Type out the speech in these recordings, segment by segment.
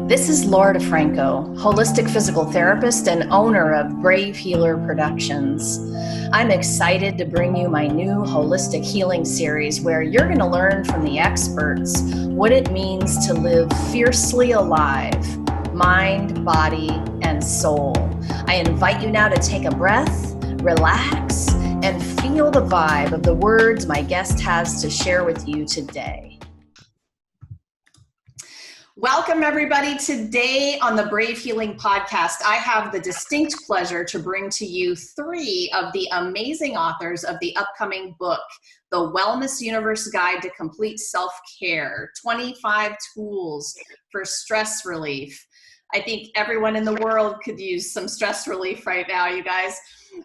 This is Laura DeFranco, holistic physical therapist and owner of Brave Healer Productions. I'm excited to bring you my new holistic healing series where you're going to learn from the experts what it means to live fiercely alive, mind, body, and soul. I invite you now to take a breath, relax, and feel the vibe of the words my guest has to share with you today. Welcome, everybody. Today on the Brave Healing Podcast, I have the distinct pleasure to bring to you three of the amazing authors of the upcoming book, The Wellness Universe Guide to Complete Self-Care, 25 Tools for Stress Relief. I think everyone in the world could use some stress relief right now, you guys.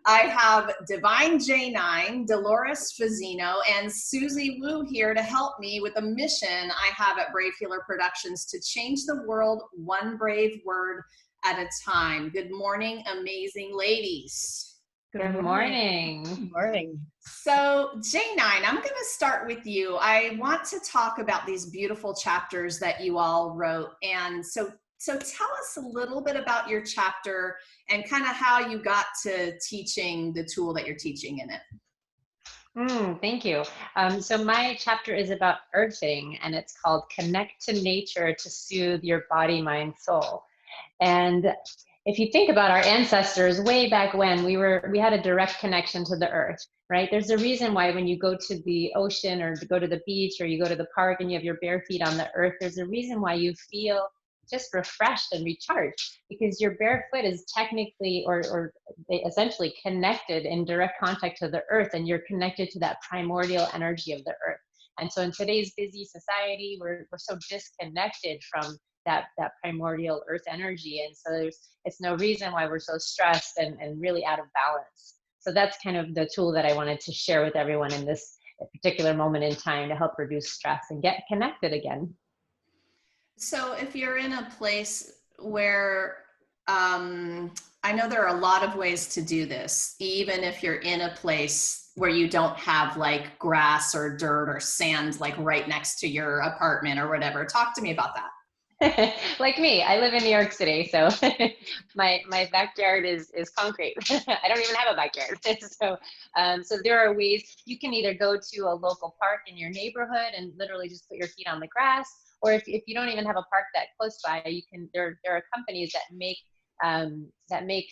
I have Divine J9, Dolores Fazzino, and Susie Wu here to help me with a mission I have at Brave Healer Productions to change the world one brave word at a time. Good morning, amazing ladies. Good morning. Good morning. So J9, I'm going to start with you. I want to talk about these beautiful chapters that you all wrote. And so tell us a little bit about your chapter and kind of how you got to teaching the tool that you're teaching in it. Thank you. So my chapter is about earthing, and it's called Connect to Nature to Soothe Your Body, Mind, Soul. And if you think about our ancestors way back when, we had a direct connection to the earth, right? There's a reason why when you go to the ocean or go to the beach or you go to the park and you have your bare feet on the earth, there's a reason why you feel just refreshed and recharged, because your bare foot is technically or essentially connected in direct contact to the earth, and you're connected to that primordial energy of the earth. And so in today's busy society, we're so disconnected from that primordial earth energy, and so it's no reason why we're so stressed and really out of balance. So that's kind of the tool that I wanted to share with everyone in this particular moment in time to help reduce stress and get connected again. So if you're in a place where, I know there are a lot of ways to do this, even if you're in a place where you don't have like grass or dirt or sand, like right next to your apartment or whatever. Talk to me about that. Like me, I live in New York City, so my backyard is concrete. I don't even have a backyard. So there are ways you can either go to a local park in your neighborhood and literally just put your feet on the grass, or if you don't even have a park that close by, you can. There are companies that make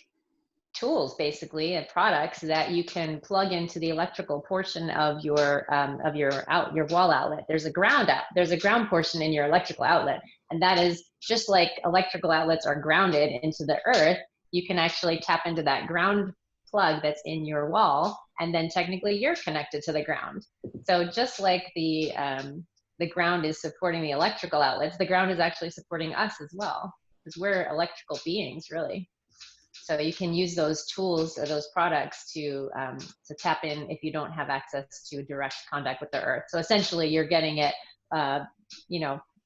tools, basically, and products that you can plug into the electrical portion of your wall outlet. There's a ground portion in your electrical outlet, and that is just like electrical outlets are grounded into the earth. You can actually tap into that ground plug that's in your wall, and then technically you're connected to the ground. So just like the ground is supporting the electrical outlets, the ground is actually supporting us as well, because we're electrical beings, really. So you can use those tools or those products to tap in if you don't have access to direct contact with the earth. So essentially, you're getting it,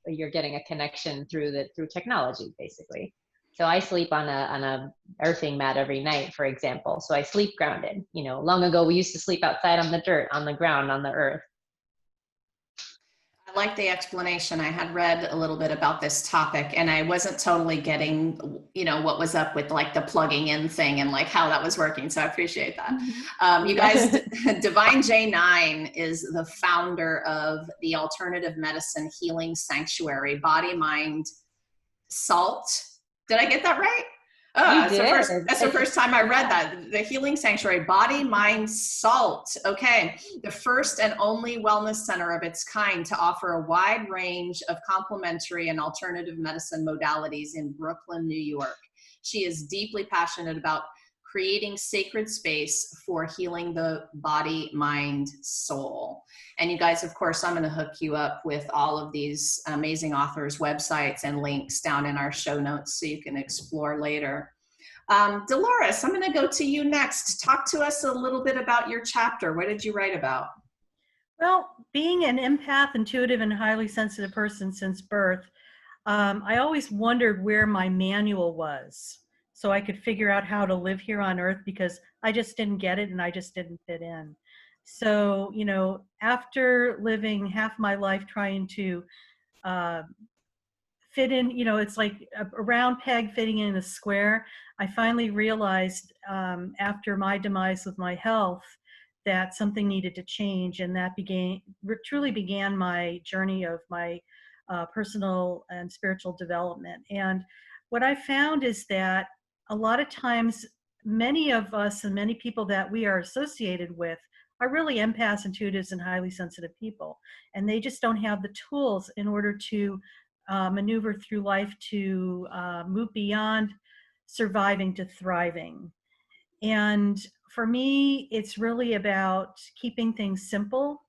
you're getting a connection through technology, basically. So I sleep on a earthing mat every night, for example. So I sleep grounded. Long ago we used to sleep outside on the dirt, on the ground, on the earth. I like the explanation. I had read a little bit about this topic and I wasn't totally getting, what was up with like the plugging in thing and like how that was working. So I appreciate that. You guys, Divine J9 is the founder of the alternative medicine healing sanctuary, Body, Mind, Salt. Did I get that right? Oh, that's the first time I read that. The Healing Sanctuary, Body, Mind, Salt. Okay. The first and only wellness center of its kind to offer a wide range of complementary and alternative medicine modalities in Brooklyn, New York. She is deeply passionate about creating sacred space for healing the body, mind, soul. And you guys, of course, I'm going to hook you up with all of these amazing authors' websites and links down in our show notes so you can explore later. Dolores, I'm going to go to you next. Talk to us a little bit about your chapter. What did you write about? Well, being an empath, intuitive, and highly sensitive person since birth, I always wondered where my manual was, so I could figure out how to live here on earth, because I just didn't get it and I just didn't fit in. So, after living half my life trying to fit in, it's like a round peg fitting in a square. I finally realized after my demise with my health that something needed to change, and that truly began my journey of my personal and spiritual development. And what I found is that a lot of times, many of us and many people that we are associated with are really empaths, intuitives, and highly sensitive people. And they just don't have the tools in order to maneuver through life to move beyond surviving to thriving. And for me, it's really about keeping things simple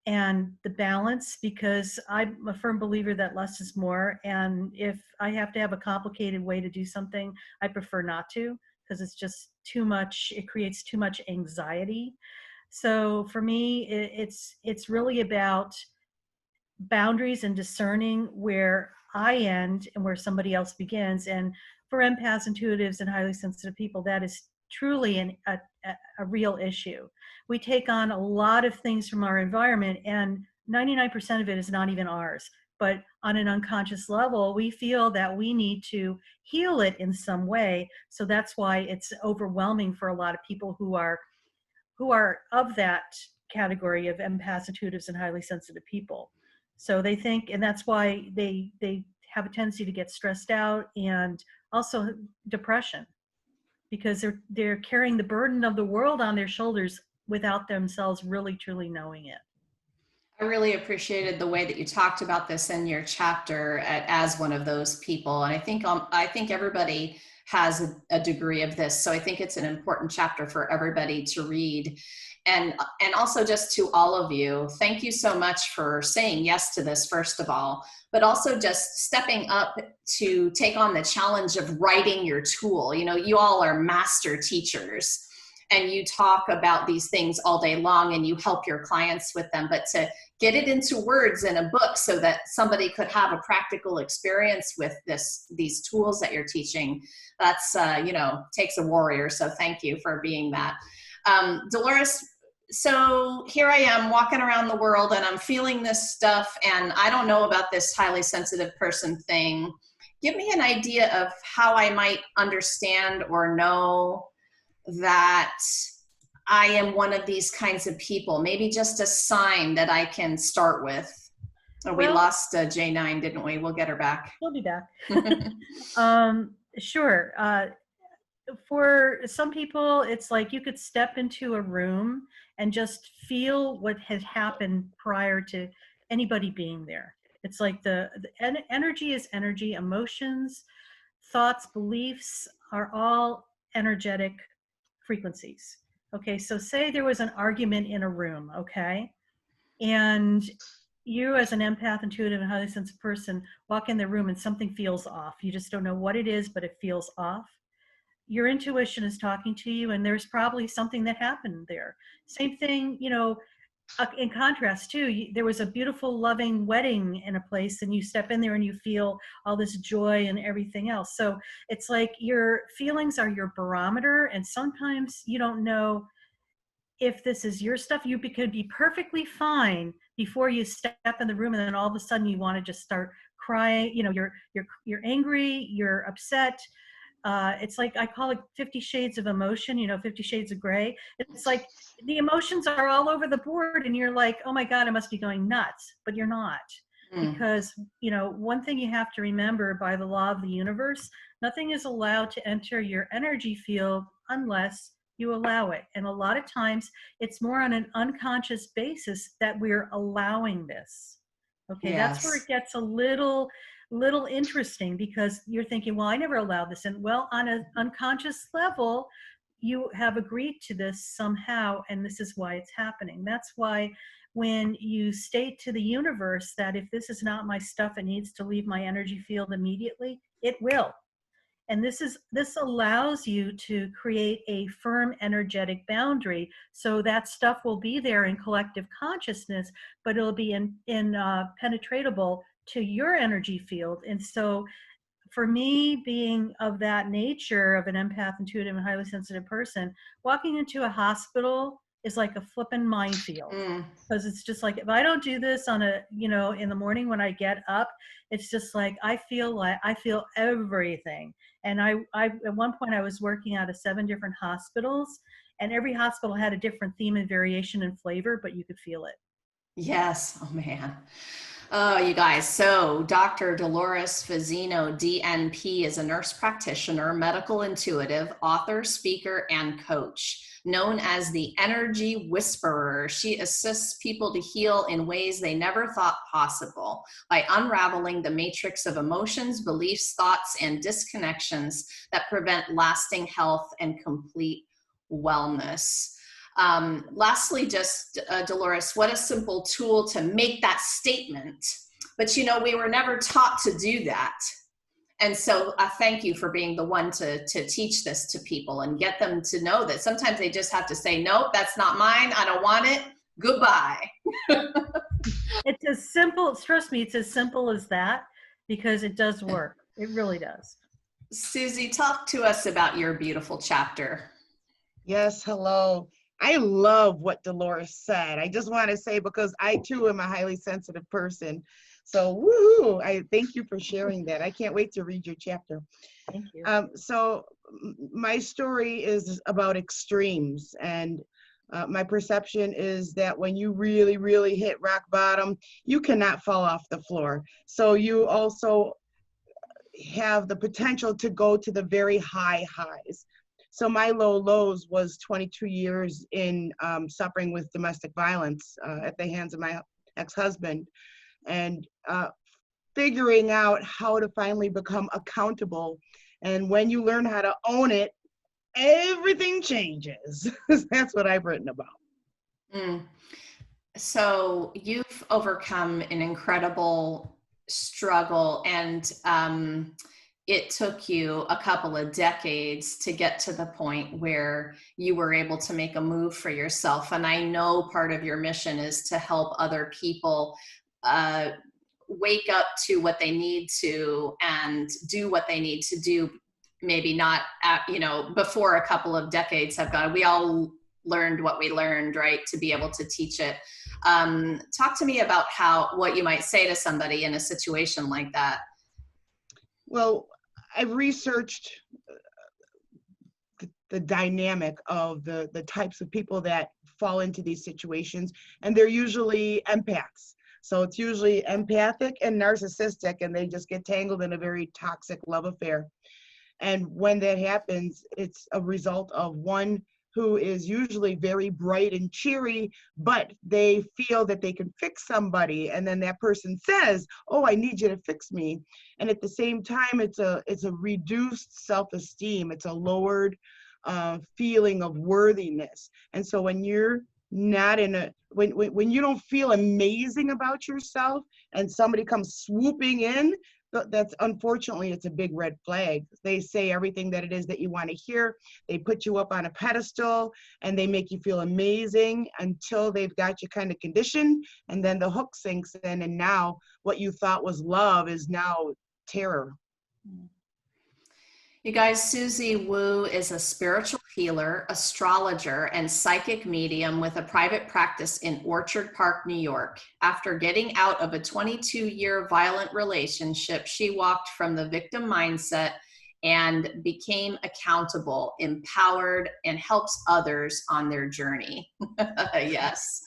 and the balance, because I'm a firm believer that less is more. And if I have to have a complicated way to do something, I prefer not to, because it's just too much. It creates too much anxiety. So for me, it's really about boundaries and discerning where I end and where somebody else begins. And for empaths, intuitives, and highly sensitive people, that is truly a real issue. We take on a lot of things from our environment, and 99% of it is not even ours. But on an unconscious level, we feel that we need to heal it in some way. So that's why it's overwhelming for a lot of people who are of that category of empaths, intuitives, and highly sensitive people. So they think, and that's why they have a tendency to get stressed out, and also depression, because they're carrying the burden of the world on their shoulders without themselves really truly knowing it. I really appreciated the way that you talked about this in your chapter as one of those people. And I think everybody has a degree of this. So I think it's an important chapter for everybody to read. And also, just to all of you, thank you so much for saying yes to this, first of all, but also just stepping up to take on the challenge of writing your tool. You all are master teachers, and you talk about these things all day long, and you help your clients with them, but to get it into words in a book so that somebody could have a practical experience with these tools that you're teaching, that's takes a warrior. So thank you for being that. Dolores, so here I am walking around the world, and I'm feeling this stuff, and I don't know about this highly sensitive person thing. Give me an idea of how I might understand or know that I am one of these kinds of people. Maybe just a sign that I can start with. We lost J9, didn't we? We'll get her back. We'll be back. Sure. For some people, it's like you could step into a room and just feel what had happened prior to anybody being there. It's like the energy is energy. Emotions, thoughts, beliefs are all energetic frequencies. Okay, so say there was an argument in a room, okay? And you, as an empath, intuitive, and highly sensitive person, walk in the room and something feels off. You just don't know what it is, but it feels off. Your intuition is talking to you, and there's probably something that happened there. Same thing, in contrast too, there was a beautiful, loving wedding in a place, and you step in there and you feel all this joy and everything else. So it's like your feelings are your barometer, and sometimes you don't know if this is your stuff. You could be perfectly fine before you step in the room, and then all of a sudden you want to just start crying. You're angry, you're upset. It's like, I call it 50 shades of emotion, 50 shades of gray. It's like the emotions are all over the board, and you're like, oh my God, I must be going nuts, but you're not. Because, one thing you have to remember, by the law of the universe, nothing is allowed to enter your energy field unless you allow it. And a lot of times it's more on an unconscious basis that we're allowing this. Okay, yes. That's where it gets a little interesting, because you're thinking, well, I never allowed this in. Well, on an unconscious level, you have agreed to this somehow, and this is why it's happening. That's why when you state to the universe that if this is not my stuff, it needs to leave my energy field immediately, it will. And this allows you to create a firm energetic boundary, so that stuff will be there in collective consciousness, but it'll be penetratable to your energy field. And so for me, being of that nature, of an empath, intuitive, and highly sensitive person, walking into a hospital is like a flippin' minefield. Mm. Because it's just like, if I don't do this on a, in the morning when I get up, it's just like I feel everything. And I at one point I was working out of 7 different hospitals, and every hospital had a different theme and variation and flavor, but you could feel it. Yes. Oh man. Oh, you guys. So Dr. Dolores Fazzino, DNP, is a nurse practitioner, medical intuitive, author, speaker, and coach. Known as the Energy Whisperer, she assists people to heal in ways they never thought possible by unraveling the matrix of emotions, beliefs, thoughts, and disconnections that prevent lasting health and complete wellness. Lastly, just Dolores, what a simple tool to make that statement. But we were never taught to do that. And so thank you for being the one to teach this to people and get them to know that sometimes they just have to say, nope, that's not mine. I don't want it. Goodbye. It's as simple, trust me, it's as simple as that, because it does work. It really does. Susie, talk to us about your beautiful chapter. Yes, hello. I love what Dolores said. I just want to say, because I too am a highly sensitive person. So woohoo, I thank you for sharing that. I can't wait to read your chapter. Thank you. So my story is about extremes, and my perception is that when you really, really hit rock bottom, you cannot fall off the floor. So you also have the potential to go to the very high highs. So my low lows was 22 years in suffering with domestic violence at the hands of my ex-husband, and figuring out how to finally become accountable. And when you learn how to own it, everything changes. That's what I've written about. Mm. So you've overcome an incredible struggle, and it took you a couple of decades to get to the point where you were able to make a move for yourself. And I know part of your mission is to help other people wake up to what they need to and do what they need to do. Maybe not, before a couple of decades have gone. We all learned what we learned, right, to be able to teach it. Talk to me about what you might say to somebody in a situation like that. Well, I've researched the dynamic of the types of people that fall into these situations, and they're usually empaths. So it's usually empathic and narcissistic, and they just get tangled in a very toxic love affair. And when that happens, it's a result of one who is usually very bright and cheery, but they feel that they can fix somebody. And then that person says, oh, I need you to fix me. And at the same time, it's a reduced self-esteem. It's a lowered feeling of worthiness. And so when you're not when you don't feel amazing about yourself and somebody comes swooping in, that's unfortunately, it's a big red flag. They say everything that it is that you want to hear. They put you up on a pedestal and they make you feel amazing until they've got you kind of conditioned, and then the hook sinks in, and now what you thought was love is now terror. You guys, Susie Wu is a spiritual healer, astrologer, and psychic medium with a private practice in Orchard Park, New York. After getting out of a 22-year violent relationship, she walked from the victim mindset and became accountable, empowered, and helps others on their journey. Yes.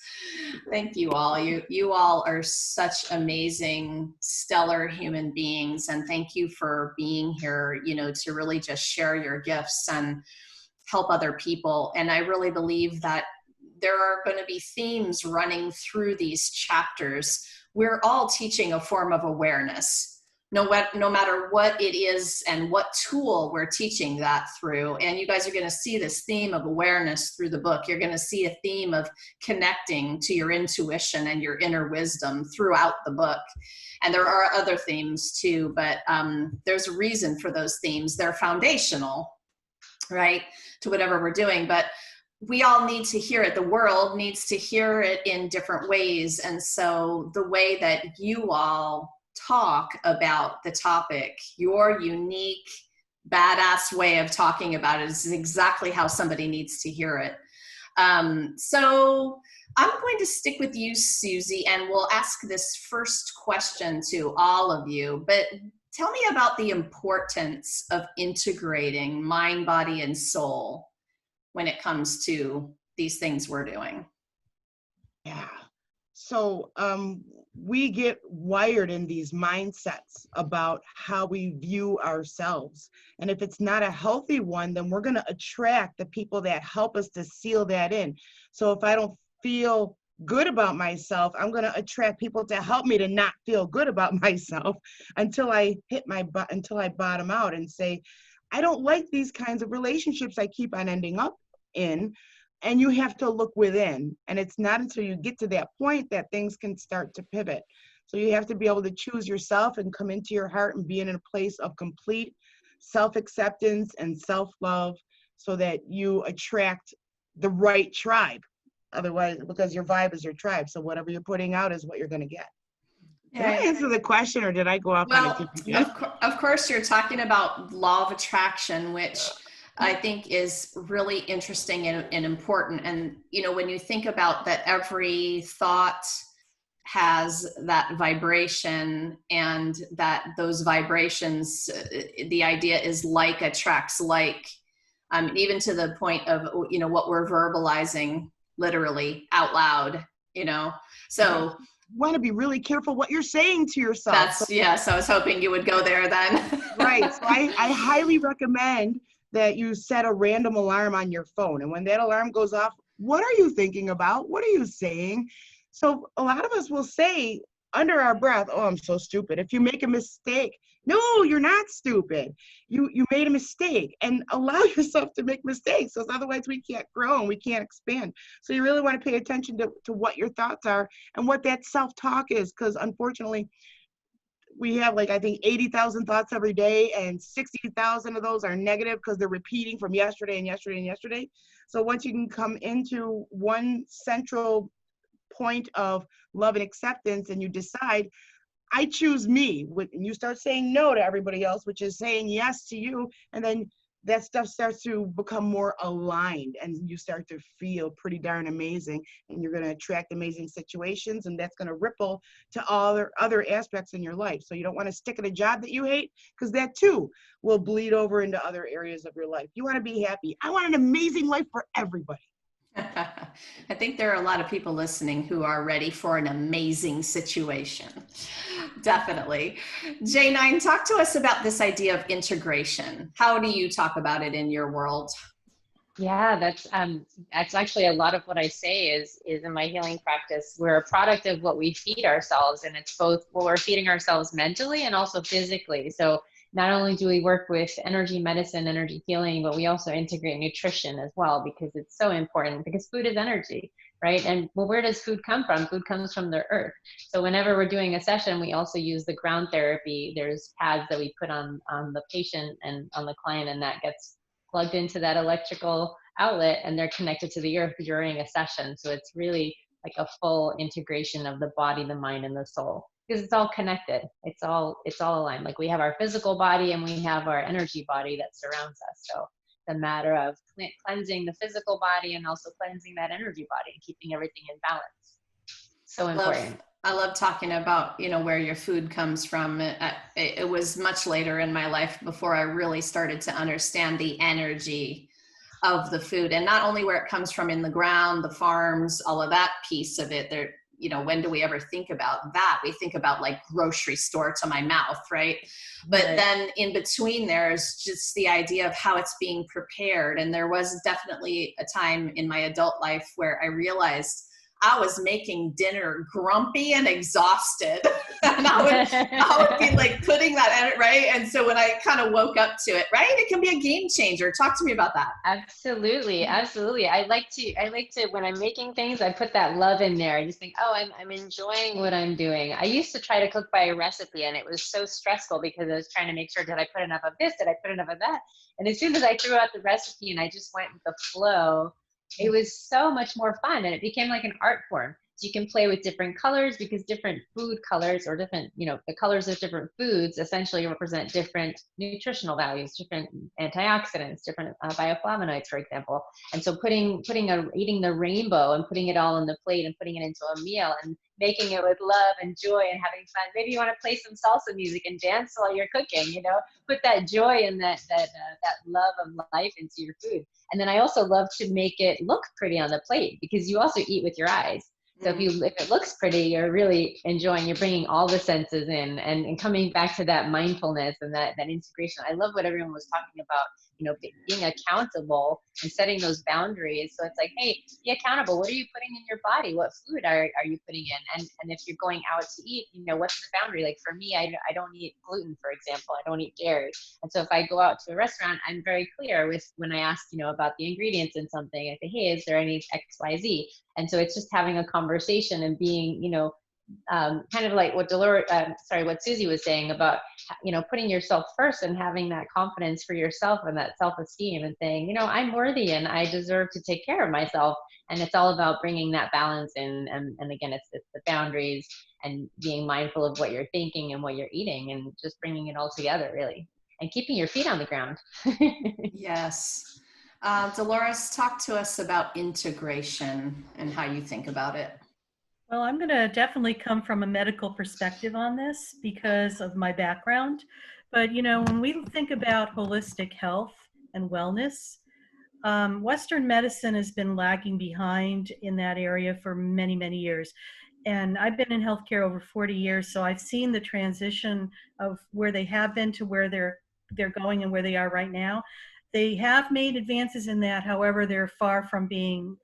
Thank you all. You all are such amazing, stellar human beings. And thank you for being here, to really just share your gifts and help other people. And I really believe that there are going to be themes running through these chapters. We're all teaching a form of awareness. No matter what it is and what tool we're teaching that through. And you guys are going to see this theme of awareness through the book. You're going to see a theme of connecting to your intuition and your inner wisdom throughout the book. And there are other themes too, but there's a reason for those themes. They're foundational, right, to whatever we're doing. But we all need to hear it. The world needs to hear it in different ways. And so the way that you all talk about the topic, your unique, badass way of talking about it is exactly how somebody needs to hear it. So I'm going to stick with you, Susie, and we'll ask this first question to all of you. But tell me about the importance of integrating mind, body, and soul when it comes to these things we're doing. Yeah. So we get wired in these mindsets about how we view ourselves. And if it's not a healthy one, then we're going to attract the people that help us to seal that in. So if I don't feel good about myself, I'm going to attract people to help me to not feel good about myself until I until I bottom out and say, I don't like these kinds of relationships I keep on ending up in. And you have to look within. And it's not until you get to that point that things can start to pivot. So you have to be able to choose yourself and come into your heart and be in a place of complete self-acceptance and self-love so that you attract the right tribe. Otherwise, because your vibe is your tribe. So whatever you're putting out is what you're going to get. Did I answer the question or did I go off on a different? Of course, you're talking about law of attraction, which I think is really interesting and important. And, you know, when you think about that, every thought has that vibration, and that those vibrations, the idea is like attracts like, even to the point of, you know, what we're verbalizing literally out loud, you know, so you want to be really careful what you're saying to yourself. So I was hoping you would go there then. Right. So I highly recommend that you set a random alarm on your phone. And when that alarm goes off, what are you thinking about? What are you saying? So a lot of us will say under our breath, oh, I'm so stupid. If you make a mistake, no, you're not stupid. You made a mistake, and allow yourself to make mistakes, because otherwise we can't grow and we can't expand. So you really want to pay attention to what your thoughts are and what that self-talk is, because unfortunately, we have like, I think 80,000 thoughts every day, and 60,000 of those are negative because they're repeating from yesterday and yesterday and yesterday. So once you can come into one central point of love and acceptance, and you decide, I choose me, and you start saying no to everybody else, which is saying yes to you, and then that stuff starts to become more aligned, and you start to feel pretty darn amazing, and you're going to attract amazing situations, and that's going to ripple to all other aspects in your life. So you don't want to stick at a job that you hate, because that too will bleed over into other areas of your life. You want to be happy. I want an amazing life for everybody. I think there are a lot of people listening who are ready for an amazing situation. Definitely. J9, talk to us about this idea of integration. How do you talk about it in your world? Yeah, that's actually a lot of what I say is in my healing practice. We're a product of what we feed ourselves, and it's both what we're feeding ourselves mentally and also physically. So not only do we work with energy medicine, energy healing, but we also integrate nutrition as well, because it's so important, because food is energy, right? And well, where does food come from? Food comes from the earth. So whenever we're doing a session, we also use the ground therapy. There's pads that we put on the patient and on the client, and that gets plugged into that electrical outlet, and they're connected to the earth during a session. So it's really like a full integration of the body, the mind, and the soul, because it's all connected. It's all aligned. Like we have our physical body and we have our energy body that surrounds us. So the matter of cleansing the physical body and also cleansing that energy body and keeping everything in balance. So important. I love talking about, you know, where your food comes from. It was much later in my life before I really started to understand the energy of the food, and not only where it comes from in the ground, the farms, all of that piece of it. There, you know, when do we ever think about that? We think about like grocery store to my mouth, right? But then in between there's just the idea of how it's being prepared. And there was definitely a time in my adult life where I realized I was making dinner grumpy and exhausted. And I would be like putting that in, right? And so when I kind of woke up to it, right, it can be a game changer. Talk to me about that. Absolutely. Absolutely. I like to, when I'm making things, I put that love in there. I just think, oh, I'm enjoying what I'm doing. I used to try to cook by a recipe, and it was so stressful because I was trying to make sure, did I put enough of this? Did I put enough of that? And as soon as I threw out the recipe and I just went with the flow, it was so much more fun, and it became like an art form. So you can play with different colors because different food colors or different, the colors of different foods essentially represent different nutritional values, different antioxidants, different bioflavonoids, for example. And so eating the rainbow and putting it all on the plate and putting it into a meal and making it with love and joy and having fun. Maybe you want to play some salsa music and dance while you're cooking, put that joy and that love of life into your food. And then I also love to make it look pretty on the plate because you also eat with your eyes. So if it looks pretty, you're really enjoying, you're bringing all the senses in and coming back to that mindfulness and that integration. I love what everyone was talking about, being accountable and setting those boundaries. So it's like, hey, be accountable. What are you putting in your body? What food are you putting in? And if you're going out to eat, what's the boundary? Like for me, I don't eat gluten, for example. I don't eat dairy. And so if I go out to a restaurant, I'm very clear with when I ask, about the ingredients in something. I say, hey, is there any XYZ? And so it's just having a conversation and being, kind of like what what Susie was saying about, putting yourself first and having that confidence for yourself and that self-esteem and saying, I'm worthy and I deserve to take care of myself. And it's all about bringing that balance in. And again, it's the boundaries and being mindful of what you're thinking and what you're eating and just bringing it all together, really, and keeping your feet on the ground. Yes. Dolores, talk to us about integration and how you think about it. Well, I'm going to definitely come from a medical perspective on this because of my background. But, when we think about holistic health and wellness, Western medicine has been lagging behind in that area for many, many years. And I've been in healthcare over 40 years, so I've seen the transition of where they have been to where they're going and where they are right now. They have made advances in that. However, they're far from being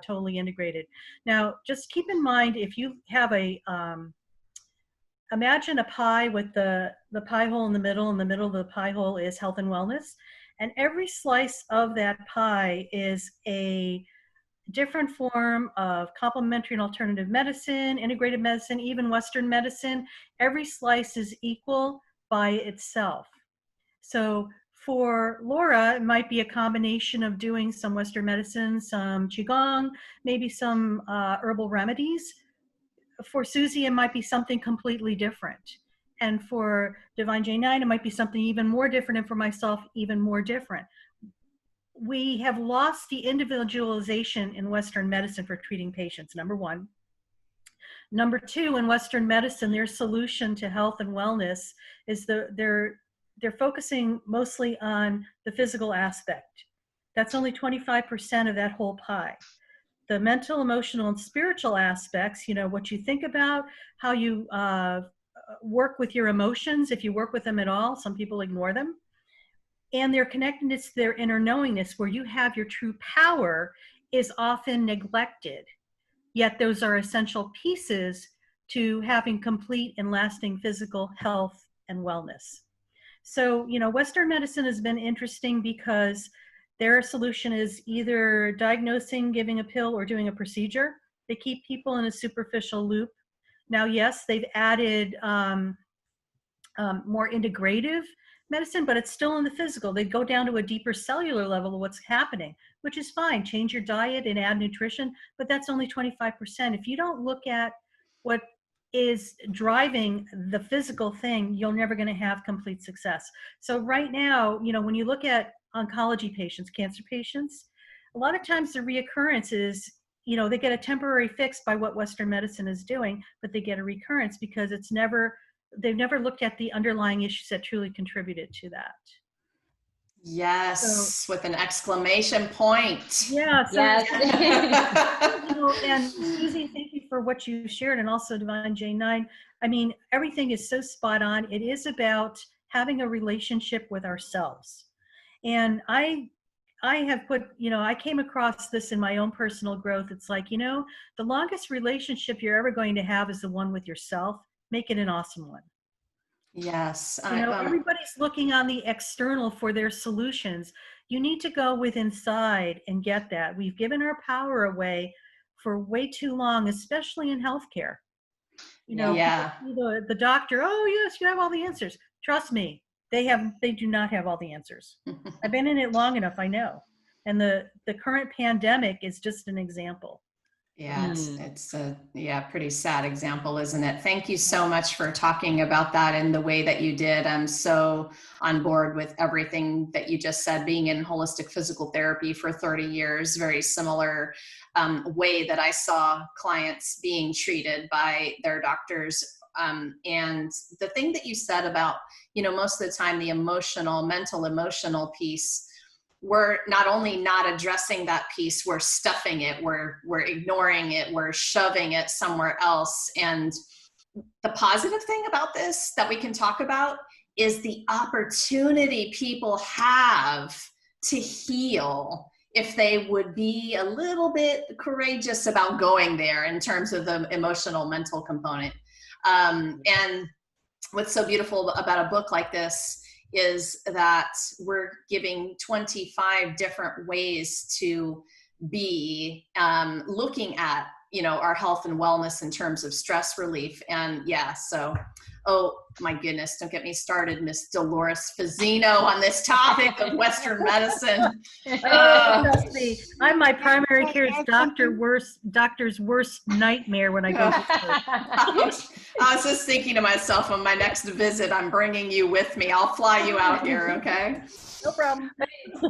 totally integrated. Now, just keep in mind, if you have imagine a pie with the pie hole in the middle, and the middle of the pie hole is health and wellness. And every slice of that pie is a different form of complementary and alternative medicine, integrated medicine, even Western medicine. Every slice is equal by itself. So for Laura, it might be a combination of doing some Western medicine, some Qigong, maybe some herbal remedies. For Susie, it might be something completely different. And for Divine J9, it might be something even more different. And for myself, even more different. We have lost the individualization in Western medicine for treating patients, number one. Number two, in Western medicine, their solution to health and wellness is they're focusing mostly on the physical aspect. That's only 25% of that whole pie. The mental, emotional, and spiritual aspects, what you think about, how you work with your emotions, if you work with them at all, some people ignore them, and their connectedness to their inner knowingness, where you have your true power, is often neglected. Yet those are essential pieces to having complete and lasting physical health and wellness. So, Western medicine has been interesting because their solution is either diagnosing, giving a pill, or doing a procedure. They keep people in a superficial loop. Now, yes, they've added more integrative medicine, but it's still in the physical. They go down to a deeper cellular level of what's happening, which is fine. Change your diet and add nutrition, but that's only 25%. If you don't look at what is driving the physical thing, you're never going to have complete success. So right now, when you look at oncology patients, cancer patients, a lot of times the reoccurrence is, they get a temporary fix by what Western medicine is doing, but they get a recurrence because they've never looked at the underlying issues that truly contributed to that. Yes, with an exclamation point. Yeah. So, yes. And Susie, thank you for what you shared, and also Divine J9. I mean, everything is so spot on. It is about having a relationship with ourselves. And I have put, I came across this in my own personal growth. It's like, the longest relationship you're ever going to have is the one with yourself. Make it an awesome one. Yes. Everybody's looking on the external for their solutions. You need to go with inside and get that. We've given our power away for way too long, especially in healthcare. The doctor, oh yes, you have all the answers. Trust me, they do not have all the answers. I've been in it long enough, I know. And the current pandemic is just an example. Yeah, it's a pretty sad example, isn't it? Thank you so much for talking about that in the way that you did. I'm so on board with everything that you just said. Being in holistic physical therapy for 30 years, very similar way that I saw clients being treated by their doctors. And the thing that you said about, most of the time the mental emotional piece, we're not only not addressing that piece, we're stuffing it, we're ignoring it, we're shoving it somewhere else. And the positive thing about this that we can talk about is the opportunity people have to heal if they would be a little bit courageous about going there in terms of the emotional mental component. And what's so beautiful about a book like this is that we're giving 25 different ways to be looking at, our health and wellness in terms of stress relief. And oh my goodness, don't get me started, Miss Dolores Fazzino, on this topic of Western medicine. Trust me, I'm my primary care doctor's worst nightmare when I go to church. I was just thinking to myself, on my next visit, I'm bringing you with me. I'll fly you out here, okay? No problem.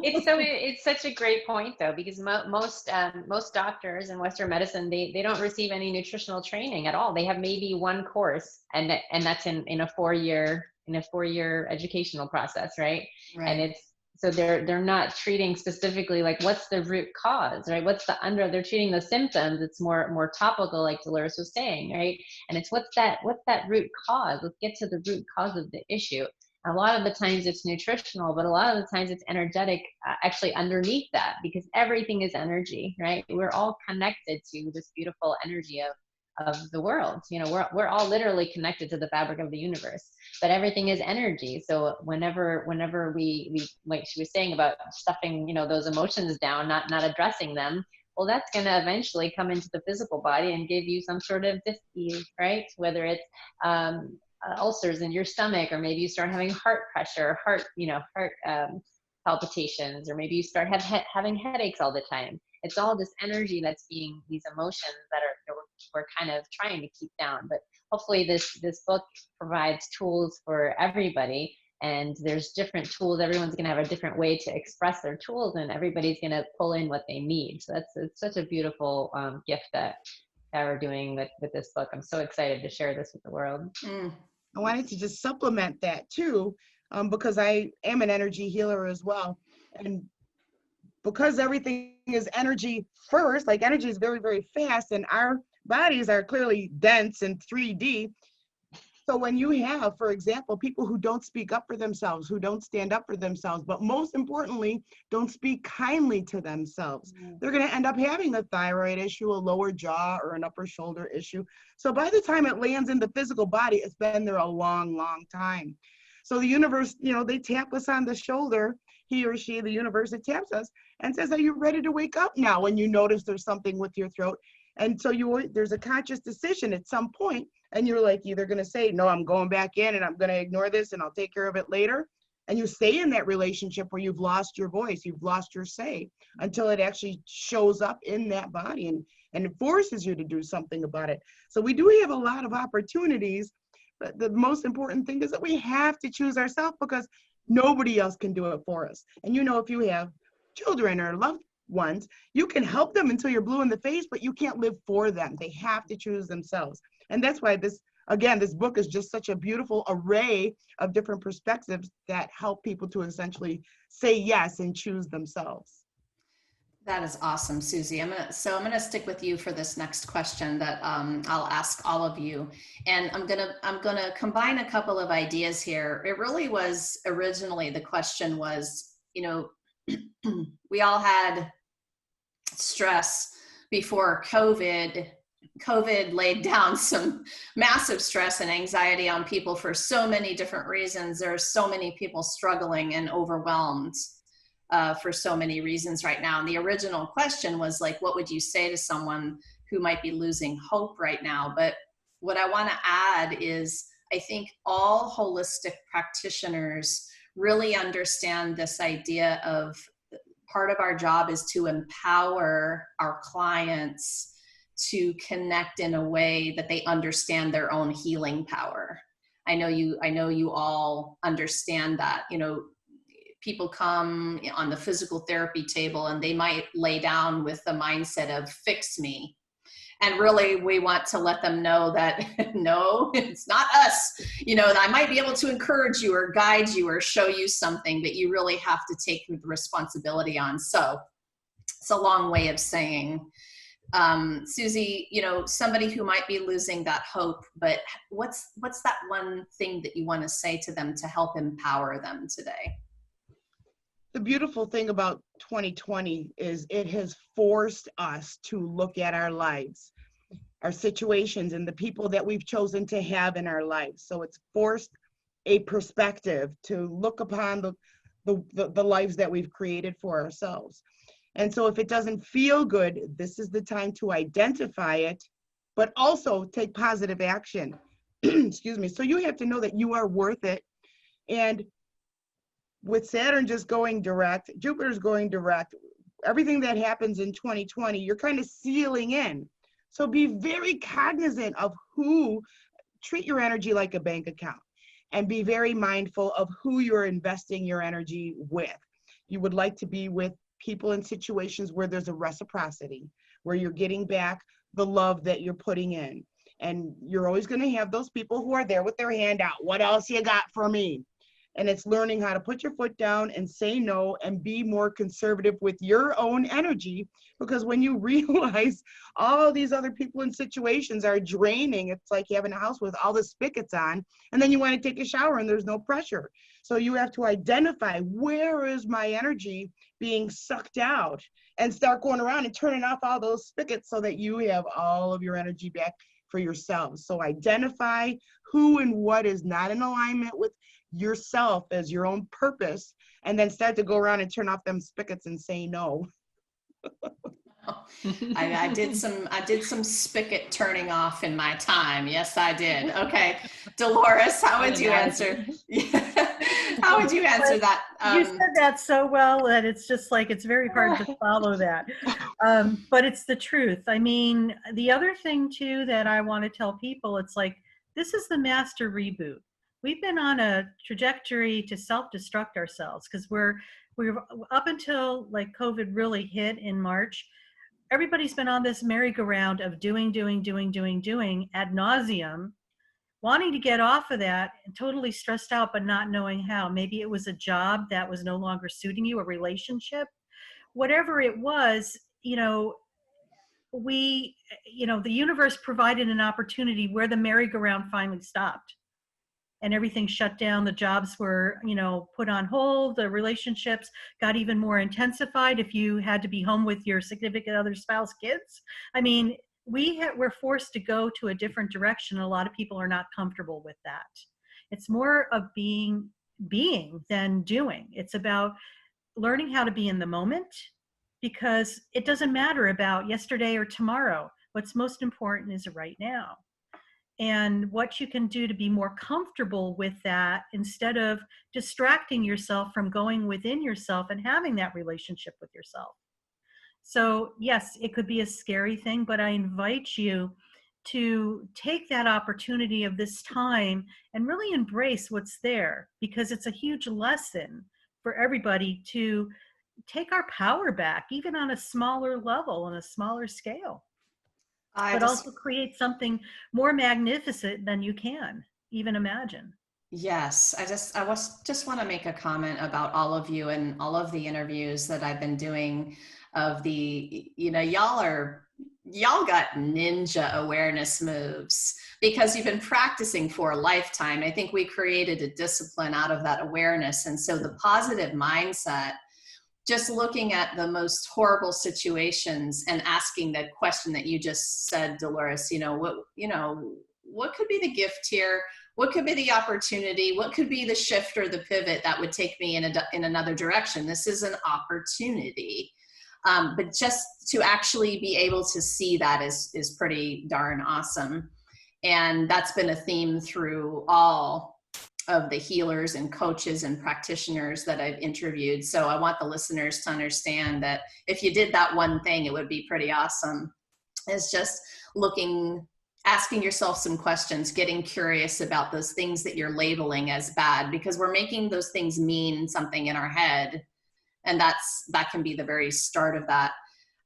It's such a great point though, because most doctors in Western medicine, they don't receive any nutritional training at all. They have maybe one course, and that's in a 4-year educational process, right? And so they're not treating specifically like what's the root cause, right? They're treating the symptoms. It's more topical, like Dolores was saying, right? And it's what's that root cause? Let's get to the root cause of the issue. A lot of the times it's nutritional, but a lot of the times it's energetic, actually underneath that, because everything is energy, right? We're all connected to this beautiful energy of the world. We're all literally connected to the fabric of the universe, but everything is energy. So whenever we, like she was saying about stuffing, those emotions down, not addressing them, well, that's going to eventually come into the physical body and give you some sort of disease, right? Whether it's ulcers in your stomach, or maybe you start having heart pressure, heart palpitations, or maybe you start having headaches all the time. It's all this energy that's being, these emotions that we're kind of trying to keep down. But hopefully this book provides tools for everybody, and there's different tools. Everyone's going to have a different way to express their tools, and everybody's going to pull in what they need. So it's such a beautiful gift that we're doing with this book. I'm so excited to share this with the world. I wanted to just supplement that too, because I am an energy healer as well. And because everything is energy first, like energy is very, very fast, and our bodies are clearly dense and 3D. So when you have, for example, people who don't speak up for themselves, who don't stand up for themselves, but most importantly, don't speak kindly to themselves, they're going to end up having a thyroid issue, a lower jaw, or an upper shoulder issue. So by the time it lands in the physical body, it's been there a long, long time. So the universe, they tap us on the shoulder, he or she, the universe, it taps us and says, are you ready to wake up now, when you notice there's something with your throat? And so there's a conscious decision at some point, and you're like either going to say, no, I'm going back in and I'm going to ignore this and I'll take care of it later. And you stay in that relationship where you've lost your voice, you've lost your say, until it actually shows up in that body and it forces you to do something about it. So we do have a lot of opportunities, but the most important thing is that we have to choose ourselves, because nobody else can do it for us. And if you have children or loved ones, you can help them until you're blue in the face, but you can't live for them. They have to choose themselves. And that's why this book is just such a beautiful array of different perspectives that help people to essentially say yes and choose themselves. That is awesome, Susie. I'm gonna stick with you for this next question that I'll ask all of you, and I'm gonna combine a couple of ideas here. It really was originally, the question was, we all had stress before COVID. COVID laid down some massive stress and anxiety on people for so many different reasons. There's so many people struggling and overwhelmed for so many reasons right now. And the original question was like, what would you say to someone who might be losing hope right now? But what I want to add is, I think all holistic practitioners really understand this idea of part of our job is to empower our clients to connect in a way that they understand their own healing power. I know you all understand that, you know, people come on the physical therapy table and they might lay down with the mindset of fix me. And really, we want to let them know that, no, it's not us. You know, I might be able to encourage you or guide you or show you something, but you really have to take the responsibility on. So it's a long way of saying, Susie, you know, somebody who might be losing that hope, but what's that one thing that you want to say to them to help empower them today? The beautiful thing about 2020 is it has forced us to look at our lives, our situations, and the people that we've chosen to have in our lives. So it's forced a perspective to look upon the lives that we've created for ourselves. And so if it doesn't feel good, this is the time to identify it, but also take positive action. Excuse me. So you have to know that you are worth it. And with Saturn just going direct, Jupiter's going direct, everything that happens in 2020, you're kind of sealing in. So be very cognizant of treat your energy like a bank account, and be very mindful of who you're investing your energy with. You would like to be with people in situations where there's a reciprocity, where you're getting back the love that you're putting in. And you're always going to have those people who are there with their hand out. What else you got for me? And it's learning how to put your foot down and say no and be more conservative with your own energy. Because when you realize all these other people in situations are draining, it's like having a house with all the spigots on, and then you want to take a shower and there's no pressure. So you have to identify, where is my energy being sucked out, and start going around and turning off all those spigots so that you have all of your energy back for yourselves. So identify who and what is not in alignment with yourself as your own purpose, and then start to go around and turn off them spigots and say no. I did some spigot turning off in my time. Yes, I did. Okay, Dolores, how would you answer? How would you answer that? You said that so well that it's just like, it's very hard to follow that. But it's the truth. I mean, the other thing too that I want to tell people, it's like, this is the master reboot. We've been on a trajectory to self-destruct ourselves, because we're up until like COVID really hit in March. Everybody's been on this merry-go-round of doing ad nauseum, wanting to get off of that, and totally stressed out, but not knowing how. Maybe it was a job that was no longer suiting you, a relationship, whatever it was, you know, the universe provided an opportunity where the merry-go-round finally stopped. And everything shut down. The jobs were, put on hold. The relationships got even more intensified if you had to be home with your significant other, spouse, kids. I mean, we're forced to go to a different direction. A lot of people are not comfortable with that. It's more of being than doing. It's about learning how to be in the moment, because it doesn't matter about yesterday or tomorrow. What's most important is right now. And what you can do to be more comfortable with that, instead of distracting yourself from going within yourself and having that relationship with yourself. So yes, it could be a scary thing, but I invite you to take that opportunity of this time and really embrace what's there, because it's a huge lesson for everybody to take our power back, even on a smaller level, on a smaller scale. But also create something more magnificent than you can even imagine. Yes, I just want to make a comment about all of you and all of the interviews that I've been doing of the, y'all got ninja awareness moves, because you've been practicing for a lifetime. I think we created a discipline out of that awareness. And so the positive mindset, just looking at the most horrible situations and asking the question that you just said, Dolores, what could be the gift here? What could be the opportunity? What could be the shift or the pivot that would take me in another direction? This is an opportunity. But just to actually be able to see that is pretty darn awesome. And that's been a theme through all of the healers and coaches and practitioners that I've interviewed. So I want the listeners to understand that if you did that one thing, it would be pretty awesome. is just looking, asking yourself some questions, getting curious about those things that you're labeling as bad, because we're making those things mean something in our head. And that can be the very start of that.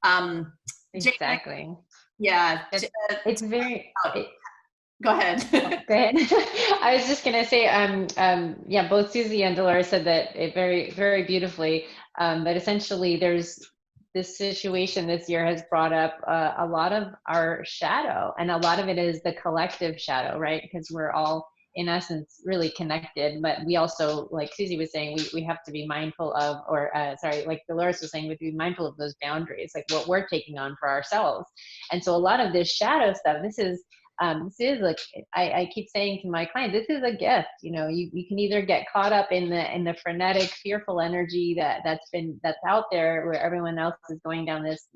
Jane, Exactly. yeah. It's very, Go ahead. go ahead. I was just gonna say, yeah, both Susie and Dolores said that it very, very beautifully. But essentially, there's this situation this year has brought up a lot of our shadow, and a lot of it is the collective shadow, right? Because we're all, in essence, really connected. But we also, like Susie was saying, we have to be mindful of, or sorry, like Dolores was saying, we have to be mindful of those boundaries, like what we're taking on for ourselves. And so a lot of this shadow stuff, this is like, I keep saying to my clients, this is a gift. You know, you can either get caught up in the frenetic, fearful energy that's out there, where everyone else is going down this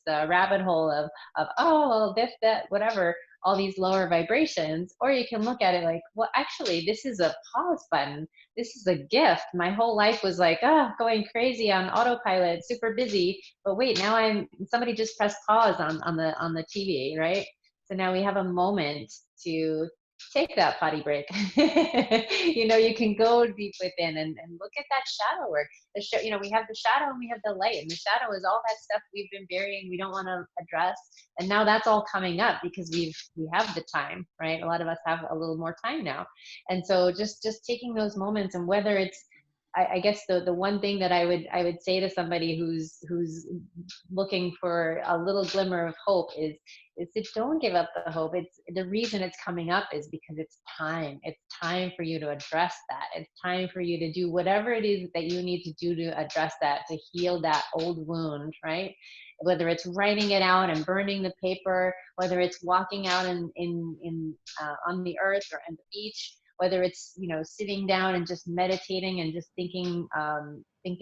rabbit hole of oh, well, this, that, whatever, all these lower vibrations. Or you can look at it like, well, actually, this is a pause button. This is a gift. My whole life was like, going crazy on autopilot, super busy. But wait, now somebody just pressed pause on the TV, right? So now we have a moment to take that potty break. You know, you can go deep within and look at that shadow work. You know, we have the shadow and we have the light, and the shadow is all that stuff we've been burying, we don't want to address. And now that's all coming up because we have the time, right? A lot of us have a little more time now. And so just taking those moments, and whether it's, I guess the one thing that I would say to somebody who's looking for a little glimmer of hope is that don't give up the hope. It's the reason it's coming up is because it's time. It's time for you to address that. It's time for you to do whatever it is that you need to do to address that, to heal that old wound, right? Whether it's writing it out and burning the paper, whether it's walking out on the earth or on the beach, whether it's, you know, sitting down and just meditating and just thinking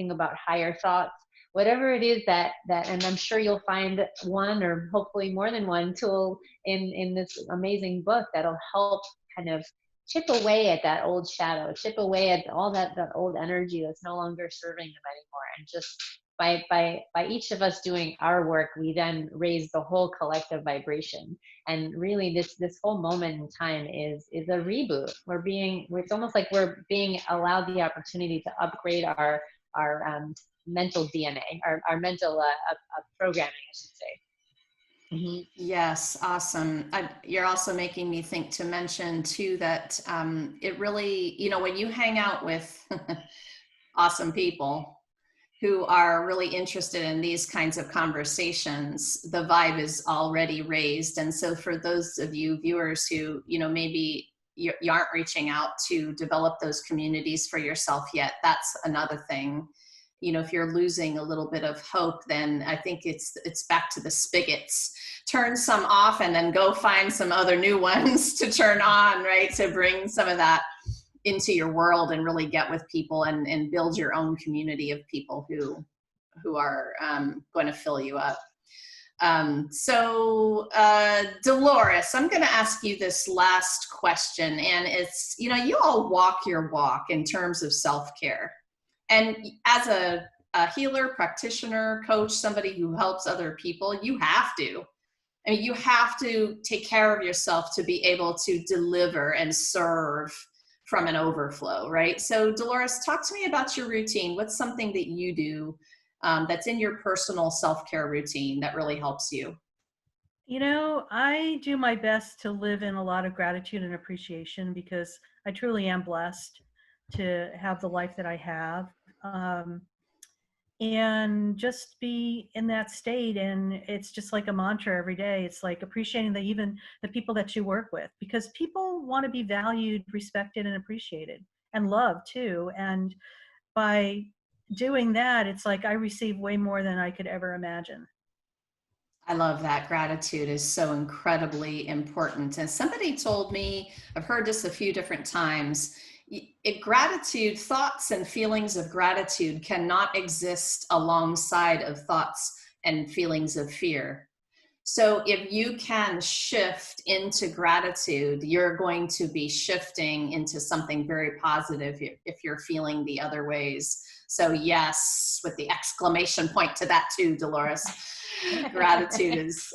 about higher thoughts, whatever it is that, and I'm sure you'll find one or hopefully more than one tool in this amazing book that'll help kind of chip away at that old shadow, chip away at all that old energy that's no longer serving them anymore. And just by each of us doing our work, we then raise the whole collective vibration. And really this whole moment in time is a reboot. It's almost like we're being allowed the opportunity to upgrade our mental DNA, our mental programming, I should say. Mm-hmm. Yes, awesome. You're also making me think to mention too that it really, you know, when you hang out with awesome people who are really interested in these kinds of conversations, the vibe is already raised. And so for those of you viewers who, you know, maybe you aren't reaching out to develop those communities for yourself yet, that's another thing. You know, if you're losing a little bit of hope, then I think it's back to the spigots. Turn some off and then go find some other new ones to turn on, right? To bring some of that into your world and really get with people and build your own community of people who are going to fill you up. Dolores, I'm going to ask you this last question, and it's, you know, you all walk your walk in terms of self-care. And as a healer, practitioner, coach, somebody who helps other people, you have to. I mean, you have to take care of yourself to be able to deliver and serve from an overflow, right? So Dolores, talk to me about your routine. What's something that you do that's in your personal self-care routine that really helps you? You know, I do my best to live in a lot of gratitude and appreciation because I truly am blessed to have the life that I have. And just be in that state, and it's just like a mantra every day. It's like appreciating even the people that you work with, because people want to be valued, respected, and appreciated, and loved too. And by doing that, it's like I receive way more than I could ever imagine. I love that. Gratitude is so incredibly important. And somebody told me, I've heard this a few different times, gratitude, thoughts and feelings of gratitude cannot exist alongside of thoughts and feelings of fear. So if you can shift into gratitude, you're going to be shifting into something very positive if you're feeling the other ways. So yes, with the exclamation point to that too, Dolores. Gratitude is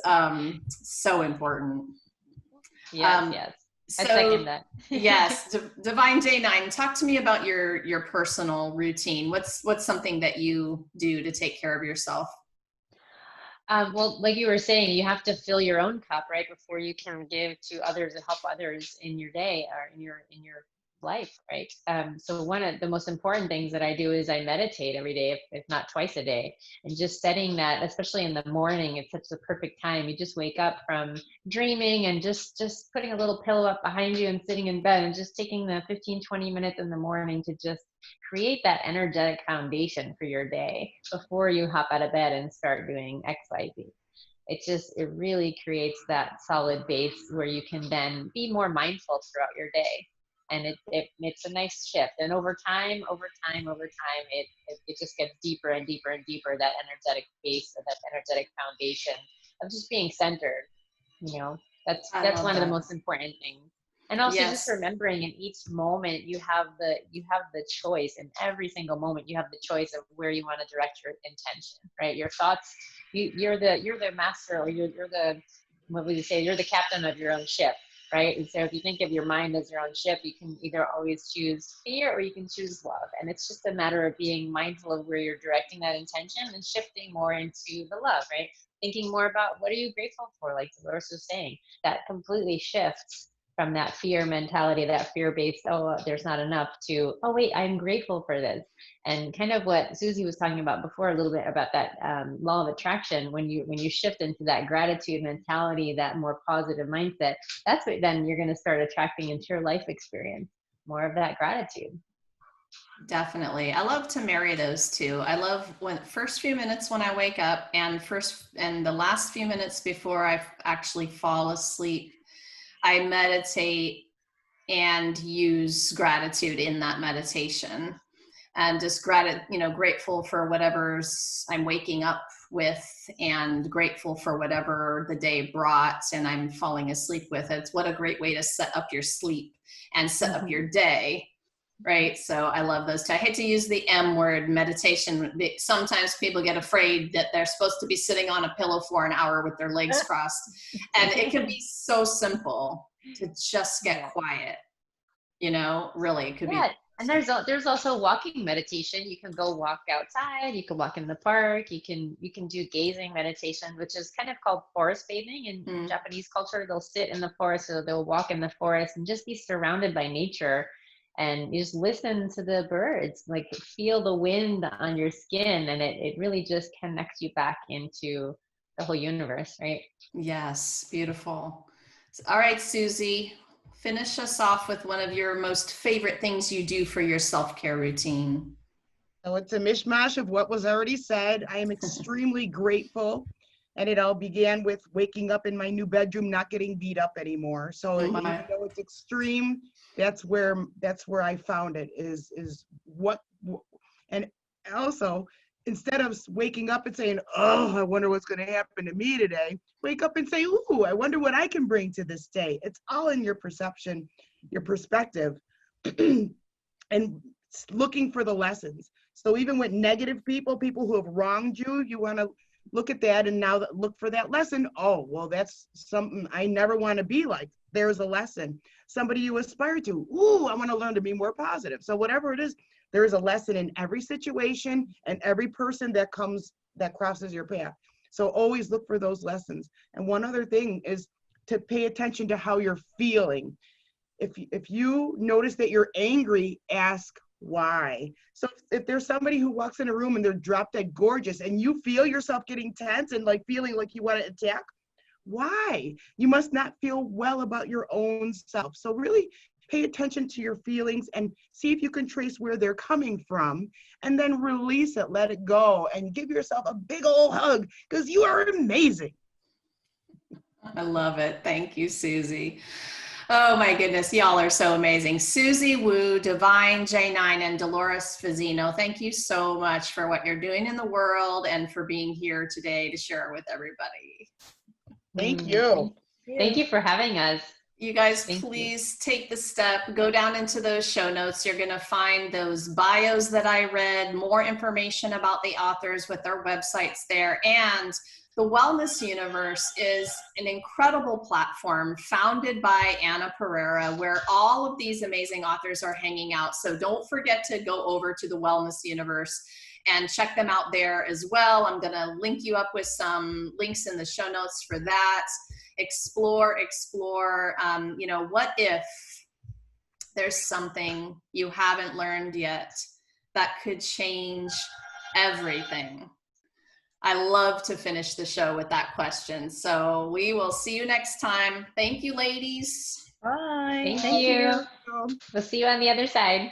so important. Yes, yes. I So second that. yes, Divine J9, talk to me about your personal routine. What's something that you do to take care of yourself? Well, like you were saying, you have to fill your own cup, right, before you can give to others and help others in your day or in your life, right? So one of the most important things that I do is I meditate every day, if not twice a day, and just setting that, especially in the morning, it's such the perfect time. You just wake up from dreaming and just putting a little pillow up behind you and sitting in bed and just taking the 15-20 minutes in the morning to just create that energetic foundation for your day before you hop out of bed and start doing XYZ. It really creates that solid base where you can then be more mindful throughout your day. And it's a nice shift. And over time, it just gets deeper and deeper and deeper, that energetic base, or that energetic foundation of just being centered. That's one of the most important things. And also just Yes. remembering in each moment you have the choice. In every single moment you have the choice of where you want to direct your intention, right? Your thoughts, you're the master, or you're the, what would you say, you're the captain of your own ship, right? And so if you think of your mind as your own ship, you can either always choose fear or you can choose love. And it's just a matter of being mindful of where you're directing that intention and shifting more into the love, right? Thinking more about what are you grateful for, like Dolores was saying. That completely shifts from that fear mentality, that fear-based, oh, there's not enough, to, oh, wait, I'm grateful for this. And kind of what Susie was talking about before, a little bit about that law of attraction. When you shift into that gratitude mentality, that more positive mindset, that's what then you're going to start attracting into your life experience, more of that gratitude. Definitely. I love to marry those two. I love when first few minutes when I wake up, and the last few minutes before I actually fall asleep, I meditate and use gratitude in that meditation, and just grateful for whatever's I'm waking up with, and grateful for whatever the day brought and I'm falling asleep with. It's what a great way to set up your sleep and set up your day. Right. So I love those two. I hate to use the M word, meditation. Sometimes people get afraid that they're supposed to be sitting on a pillow for an hour with their legs crossed. And it can be so simple to just get quiet. Really, it could be. And there's also walking meditation. You can go walk outside. You can walk in the park. You can do gazing meditation, which is kind of called forest bathing in Japanese culture. They'll sit in the forest, or they'll walk in the forest and just be surrounded by nature. And you just listen to the birds, like feel the wind on your skin, and it really just connects you back into the whole universe, right? Yes, beautiful. All right, Susie, finish us off with one of your most favorite things you do for your self-care routine. So it's a mishmash of what was already said. I am extremely grateful. And it all began with waking up in my new bedroom, not getting beat up anymore. So even though it's extreme, that's where I found it is what, and also instead of waking up and saying, oh, I wonder what's going to happen to me today, wake up and say, ooh, I wonder what I can bring to this day. It's all in your perception, your perspective, and looking for the lessons. So even with negative people who have wronged you, you want to look at that and now look for that lesson. Oh, well, that's something I never want to be like. There's a lesson. Somebody you aspire to. Ooh, I want to learn to be more positive. So whatever it is, there is a lesson in every situation and every person that crosses your path. So always look for those lessons. And one other thing is to pay attention to how you're feeling. If you notice that you're angry, ask why. So if there's somebody who walks in a room and they're drop dead gorgeous and you feel yourself getting tense and like feeling like you want to attack, why? You must not feel well about your own self. So really pay attention to your feelings and see if you can trace where they're coming from, and then release it, let it go, and give yourself a big old hug, because you are amazing. I love it. Thank you, Susie. Oh my goodness, y'all are so amazing. Susie Wu, Divine J9, and Dolores Fazzino, thank you so much for what you're doing in the world and for being here today to share it with everybody. Thank you. Thank you for having us. You guys, Thank you. please take the step, go down into those show notes. You're going to find those bios that I read, more information about the authors with their websites there. And the Wellness Universe is an incredible platform founded by Anna Pereira, where all of these amazing authors are hanging out. So don't forget to go over to the Wellness Universe and check them out there as well. I'm going to link you up with some links in the show notes for that. Explore, you know, what if there's something you haven't learned yet that could change everything? I love to finish the show with that question. So we will see you next time. Thank you, ladies. Bye. Thank you. We'll see you on the other side.